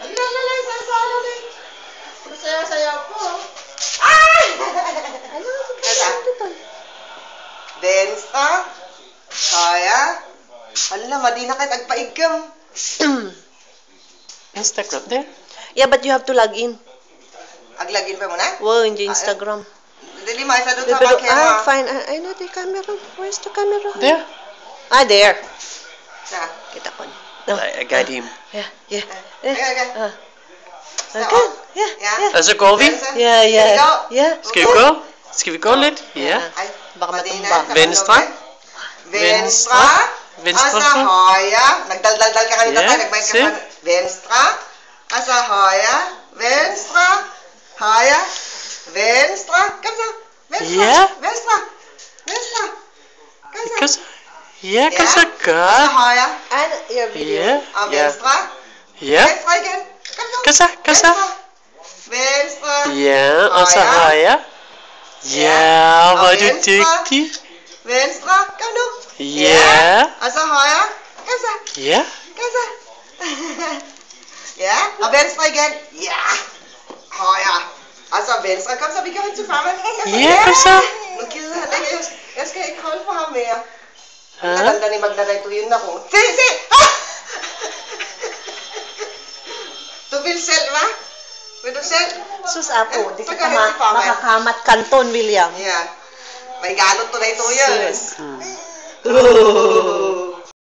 Alalala, sasalo na. Masaya-saya po. Ay! Ano? Ito. Venstra. Kaya. Ala, madi na kayo tagpaigam. Instagram there? Yeah, but you have to log in. Aglagin pa mo na? Wow, in the Instagram. Dili, may sa doon sa Pero, camera. fine. I know the camera. Where's the camera? There. There. Sa. Kita ko. No. I got him. Yeah. Okay. Okay. Yeah. Så går vi. Yeah. Skal vi gå? Skal vi gå lidt? Ja. Ay, Baka madi matumba. na. Venstre. Venstra. Venstre. Asa hoya. Nagdaldal ka kanina Yeah, tayo. Nagbayad ka see? pa. Venstra. Asa hoya. Venstra. Hoya. Venstra. Kamsa. Venstra. Yeah. Venstra. Venstra. Kamsa. Kom så. Ja, kom så Asa godt. hoya. And your video. Ja. Og Ja. venstre. Ja. Venstre igen. Kom så. Kom så. Venstre. Ja, og så højre. Ja, hvor er du dygtig. Venstre. Kom nu. Ja. Og så højre. Kom så. Ja. Kom så. Ja, og venstre igen. Ja. Højre. Og så venstre. Kom så, vi går ind til farven. Ja, kom så. Nu gider han ikke. Jeg skal ikke holde for ham mere. Ha? Naganda ni magdarito yun ako. Se! Ah! Du vil selv, hva? Vil du selv? Sus apo, di Så ka går hen til farven. makakamat kanton, William. Ja. May galot to na ito yun. Sus.